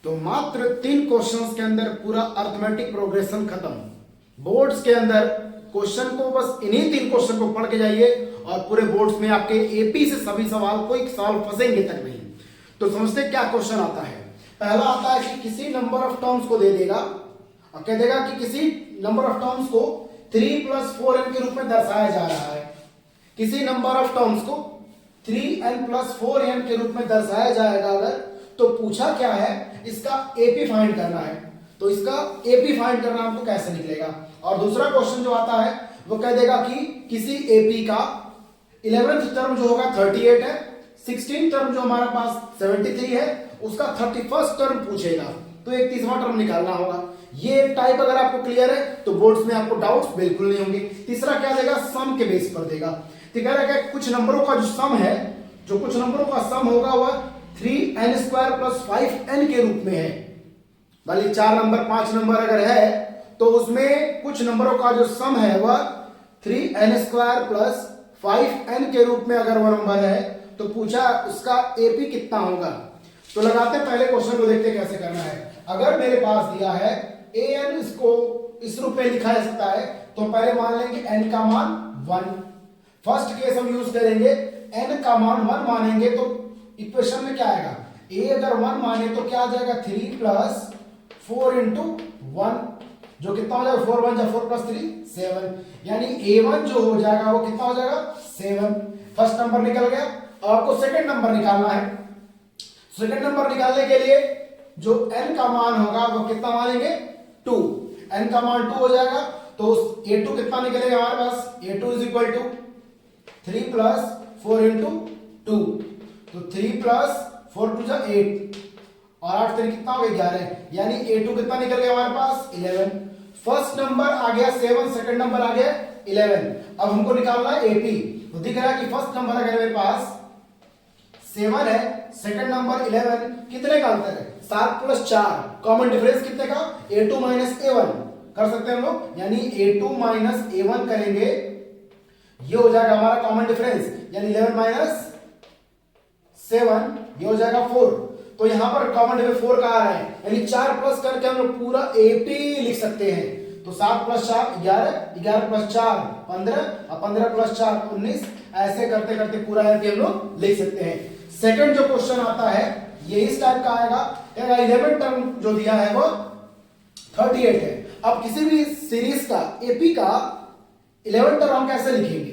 तो मात्र 3 क्वेश्चंस के अंदर पूरा अर्थमेटिक प्रोग्रेशन खत्म। बोर्ड्स के अंदर क्वेश्चन को बस इन्हीं 3 क्वेश्चन को पढ़ के जाइए और पूरे बोर्ड्स में आपके एपी से सभी सवाल कोई सवाल फंसेंगे तक नहीं। तो समझते क्या क्वेश्चन आता है। पहला आता है कि किसी नंबर ऑफ टर्म्स को दे देगा और कह देगा कि किसी नंबर ऑफ टर्म्स को 3 + 4n के रूप में दर्शाया जा रहा है। किसी नंबर ऑफ टर्म्स को 3n + 4n के रूप में दर्शाया जाएगा अगर, तो पूछा क्या है, इसका एपी फाइंड करना है। तो इसका एपी फाइंड करना हमको कैसे निकलेगा। और दूसरा क्वेश्चन जो आता है वो कह देगा कि किसी एपी का 11th टर्म जो होगा 38 है, 16th टर्म जो हमारे पास 73 है, उसका 31st टर्म पूछेगा। तो एक तीसरा टर्म निकालना होगा। ये टाइप अगर आपको क्लियर है तो बोर्ड्स में आपको डाउट्स बिल्कुल नहीं होंगे। तीसरा क्या देगा, सम के बेस पर देगा। तो कह रहा है कुछ नंबरों का जो सम है, जो कुछ नंबरों का सम होगा वह 3n² + 5n के रूप में है। भले 4 नंबर 5 नंबर अगर है तो उसमें कुछ नंबरों का जो सम है वह 3n² + 5n के रूप में अगर वह नंबर है तो पूछा उसका एपी कितना होगा। तो लगाते हैं पहले क्वेश्चन को, देखते कैसे करना है। अगर मेरे पास दिया है an, इसको इस रूप में लिखा जा सकता है, तो पहले मान लेंगे n का मान 1। फर्स्ट केस हम यूज करेंगे, n का मान 1 मानेंगे तो इक्वेशन में क्या आएगा, a अगर 1 माने तो क्या आ जाएगा 3 + 4 × 1, जो कितना हो जाएगा 4 × 1 = 4 + 3 7, यानी a1 जो हो जाएगा वो कितना हो जाएगा 7। फर्स्ट नंबर निकल गया। और आपको सेकंड नंबर निकालना है। सेकंड नंबर निकालने के लिए जो n का मान होगा वो कितना मानेंगे 2। n का मान 2 हो जाएगा तो a2 कितना निकलेगा हमारे पास, a2 = 3 + 4 × 2, तो 3 + 4 = 8 और 8 3 कितना हो गया 11, यानी a2 कितना निकल गया हमारे पास 11। फर्स्ट नंबर आ गया 7, सेकंड नंबर आ गया 11। अब हमको निकालना है एपी। तो दिख रहा है कि फर्स्ट नंबर अगर मेरे पास 7 है, सेकंड नंबर 11, कितने का अंतर है 7 + 4, कॉमन डिफरेंस कितने का a2 - a1 कर सकते हैं हम लोग, यानी a2 - a1 करेंगे, ये हो जाएगा हमारा कॉमन डिफरेंस, यानी 11 - 7 ये हो जाएगा 4। तो यहां पर कॉमन डिफरेंस 4 का आ रहा है, यानी 4 प्लस करके हम लोग पूरा एपी लिख सकते हैं। तो 7 + 4 11, 11 + 4 15 और 15 + 4 19, ऐसे करते करते पूरा एपी हम लोग लिख सकते हैं। सेकंड जो क्वेश्चन आता है ये इस टाइप का आएगा। 11 टर्म जो दिया है वो 38 है। अब किसी भी सीरीज का एपी का 11 टर्म हम कैसे लिखेंगे,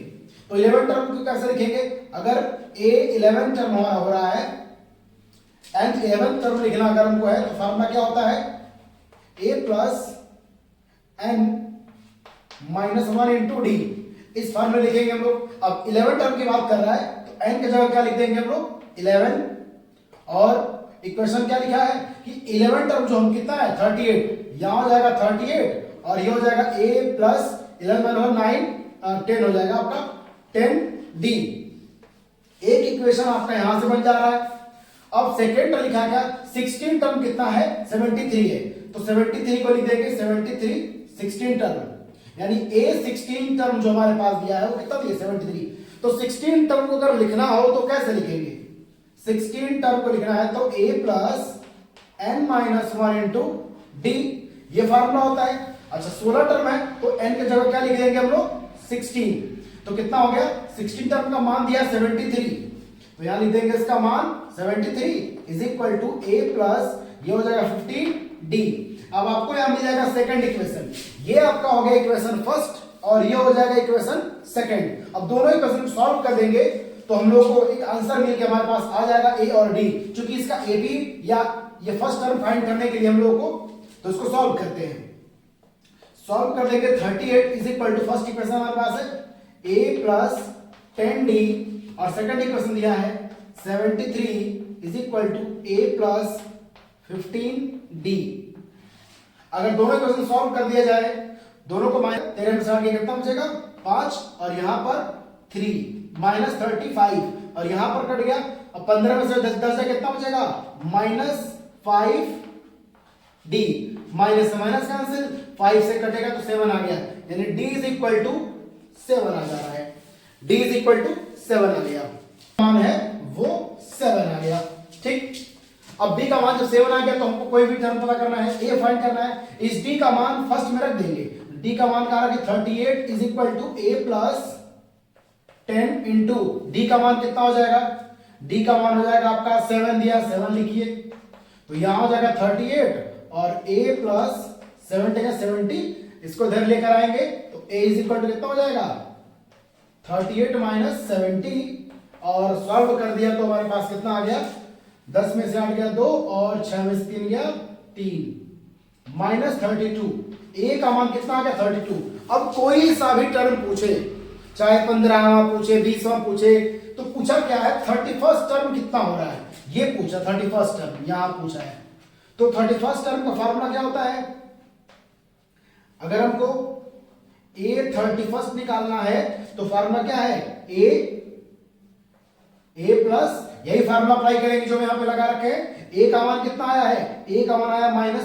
तो 11 टर्म को कैसे लिखेंगे, अगर a 11 टर्म हो रहा है एंड 11 टर्म लिखना अगर हमको है तो फॉर्मूला क्या होता है, a + n - 1 × d। इस फॉर्मूले लिखेंगे हम लोग। अब 11 टर्म की बात कर रहा है तो n की जगह क्या लिख देंगे हम लोग 11, और इक्वेशन क्या लिखा है कि 11 टर्म जो हम कितना है 38, यहां हो जाएगा 38 और ये हो जाएगा a + 11 और 9 10 हो जाएगा आपका 10d। एक इक्वेशन आपका यहां से बन जा रहा है। अब सेकेंड टर्म लिखा है 16 टर्म कितना है 73 है, तो 73 को लिख देंगे 73 16 टर्म, यानी a 16 टर्म जो हमारे पास दिया है वो कितना दिया 73। तो 16 टर्म को अगर लिखना हो तो कैसे लिखेंगे, 16 टर्म को लिखना है तो a + n - 1 × d, ये फार्मूला होता है। अच्छा 16 टर्म है तो n की जगह क्या लिख देंगे हम लोग 16, तो कितना हो गया 16 टर्म का मान दिया 73, तो यहां लिख देंगे इसका मान 73 = a + ये हो जाएगा 15d। अब आपको यहां मिल जाएगा सेकंड इक्वेशन, ये आपका हो गया इक्वेशन फर्स्ट और ये हो जाएगा इक्वेशन सेकंड। अब दोनों इक्वेशन सॉल्व कर देंगे तो हम लोग को एक आंसर मिल के हमारे पास आ जाएगा a और d। क्योंकि इसका a b या ये फर्स्ट टर्म फाइंड करने के लिए हम लोग को, तो इसको सॉल्व करते हैं। सॉल्व कर देंगे 38 = फर्स्ट इक्वेशन हमारे पास है a + 10d और सेकंड इक्वेशन दिया है 73 = a + 15d। अगर दोनों इक्वेशन सॉल्व कर दिया जाए, दोनों को माइनस 13 में से कितना बचेगा 5 और यहां पर 3 -35 और यहां पर कट गया। अब 15 में से 10 है कितना बचेगा -5d, माइनस से माइनस कैंसिल, 5 से कटेगा तो 7 आ गया, यानी d = 7 आ जा रहा है, d = 7 आ गया, मान है वो 7 आ गया। ठीक, अब b का मान जब 7 आ गया तो हमको कोई भी टर्म पता करना है, a फाइंड करना है। इस d का मान फर्स्ट में रख देंगे। d का मान कहा रहा कि 38 is equal to a plus 10 into d का मान कितना हो जाएगा, d का मान हो जाएगा आपका 7 दिया, 7 लिखिए तो यहां हो जाएगा 38 और a प्लस 70, इसको इधर लेकर आएंगे तो a इज इक्वल टू कितना हो जाएगा 38 माइनस 70 और सॉल्व कर दिया तो हमारे पास कितना आ गया, 10 में से 8 गया 2 और 6 में से 3 गया 3 माइनस 32। a का मान कितना आ गया 32। अब कोई सा भी टर्म पूछे, चाहे 15वां पूछे 20वां पूछे, तो पूछा क्या है 31st टर्म कितना हो रहा है, ये पूछा 31st टर्म यहां पूछा है। तो 31st टर्म का फार्मूला क्या होता है, अगर हमको a 31st निकालना है तो फार्मूला क्या है a प्लस, यही फार्मूला अप्लाई करेंगे जो यहां पे लगा रखे हैं। a का मान कितना आया है, a का मान आया माइनस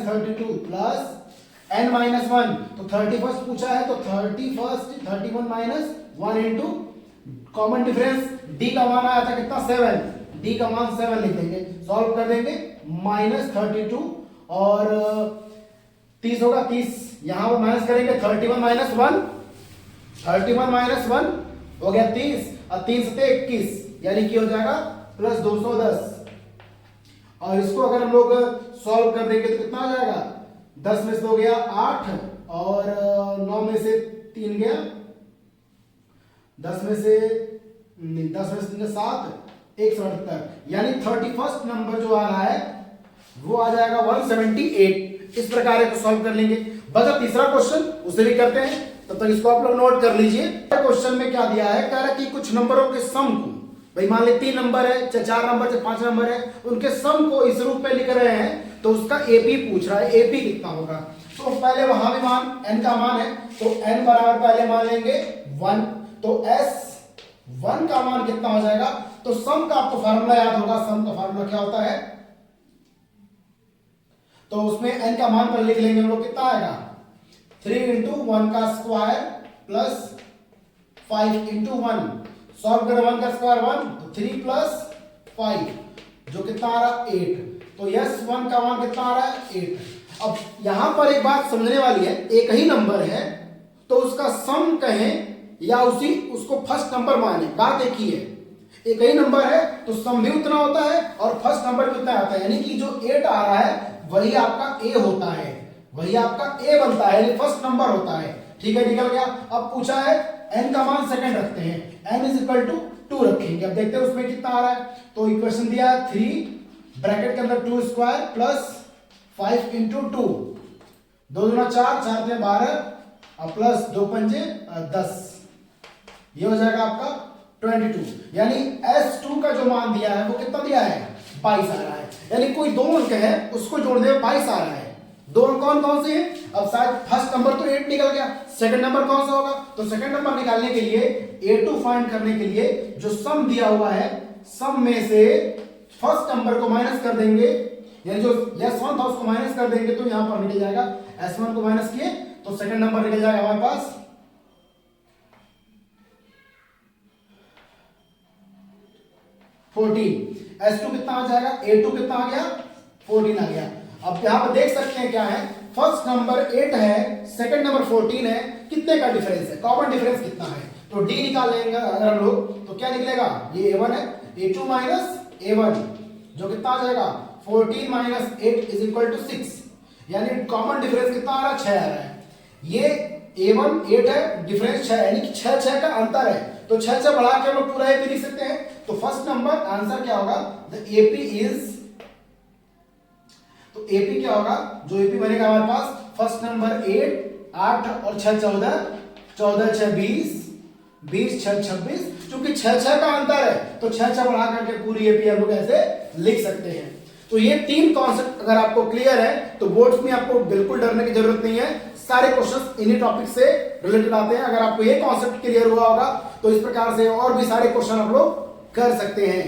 32 प्लस n माइनस 1, तो 31st पूछा है तो 31 minus 1 into common difference d का मान आया था कितना 7, d का मान 7 लिख देंगे, सॉल्व कर देंगे माइनस 32 और 30 होगा 30, यहां पर माइनस करेंगे 31 माइनस 1 हो गया 30 और 3 से 21 यानी कि हो जाएगा प्लस 210 और इसको अगर हम लोग सॉल्व कर देंगे तो कितना हो जाएगा, 10 में से हो गया 8 और 9 में से 3 गया, 10 में से 3 7 178 यानी 31st नंबर जो आ रहा है वो आ जाएगा 178। इस प्रकार को सॉल्व कर लेंगे। बचा तीसरा क्वेश्चन, उसे भी करते हैं, तब तक इसको आप लोग नोट कर लीजिए। क्वेश्चन में क्या दिया है, कह रहा है कि कुछ नंबरों के सम को, भाई मान ले 3 नंबर है चाहे 4 नंबर चाहे 5 नंबर है, उनके सम को इस रूप में लिख रहे हैं तो उसका एपी पूछ रहा है, एपी कितना होगा। तो पहले वहां भी मान n का मान है तो n बराबर पहले मान लेंगे 1, तो s1 का मान कितना हो जाएगा, तो सम का आपको फार्मूला याद होगा, सम का फार्मूला क्या होता है, तो उसमें n का मान पर लिख लेंगे हम लोग, कितना आएगा 3 इंटू 1 का स्क्वायर प्लस 5 इंटू 1, सॉल्व करें 1 का स्क्वायर 1 तो 3 प्लस 5 जो कितना आ रहा 8, तो यस 1 का मान कितना आ रहा है 8। अब यहां पर एक बात समझने वाली है, एक ही नंबर है तो उसका सम कहें या उसको फर्स्ट नंबर माने, बात एक ही है, एक ही नंबर है तो सम भी उतना होता है और फर्स्ट नंबर भी उतना आता है, यानी कि जो 8 आ रहा है वही आपका a होता है, वही आपका a बनता है, यानी फर्स्ट नंबर होता है। ठीक है, निकल गया। अब पूछा है n का मान सेकंड रखते हैं, n इज इक्वल टू 2 रखेंगे। अब देखते हैं उसमें कितना आ रहा है, तो इक्वेशन दिया है 3 ब्रैकेट के अंदर 2 स्क्वायर प्लस 5 इंटू 2, 2 दूना 4, 4 से 12 और प्लस 2 पंजे 10, ये हो जाएगा आपका 22, यानी S2 का जो मान दिया है वो कितना दिया है 22 आ रहा है, यानी कोई 2 अंक है उसको जोड़ने में 22 आ रहा है। 2 अंक कौन कौन से हैं, अब शायद फर्स्ट नंबर तो 8 निकल गया, सेकंड नंबर कौन सा होगा, तो सेकंड नंबर निकालने के लिए A2 फाइंड करने के लिए जो सम दिया हुआ है, सम में से फर्स्ट नंबर को माइनस कर देंगे, यानी जो S1 था उसको माइनस कर देंगे तो यहां पर निकल जाएगा, S1 को माइनस किए तो सेकंड नंबर निकल जाएगा हमारे पास 14। S2 कितना आ जाएगा, A2 कितना आ गया 14 आ गया। अब यहां पर देख सकते हैं क्या है, फर्स्ट नंबर 8 है, सेकंड नंबर 14 है, कितने का डिफरेंस है, कॉमन डिफरेंस कितना है, तो D निकाल लेंगे अगर हम लोग तो क्या निकलेगा, ये A1 है, A2 माइनस A1 जो कितना आ जाएगा 14 माइनस 8 इज इक्वल टू 6, यानी कॉमन डिफरेंस कितना आ रहा है 6 आ रहा है। ये A1 8 है, डिफरेंस 6 यानी कि 6 का अंतर है, तो 6 बढ़ा के हम लोग पूरा एपी लिख सकते हैं। तो फर्स्ट नंबर आंसर क्या होगा, द एपी इज, तो एपी क्या होगा, जो एपी बनेगा हमारे पास फर्स्ट नंबर 8 और 6 14, 14 6 20, 20 6 26, क्योंकि 6 का अंतर है तो 6 बढ़ा करके पूरी एपी हम लोग ऐसे लिख सकते हैं। तो ये 3 कॉन्सेप्ट अगर आपको क्लियर है तो बोर्ड्स में आपको बिल्कुल डरने की जरूरत नहीं है, सारे क्वेश्चंस इन्हीं टॉपिक से रिलेटेड आते हैं। अगर आपको ये कॉन्सेप्ट क्लियर हुआ होगा तो इस प्रकार से और भी सारे क्वेश्चन आप लोग कर सकते हैं।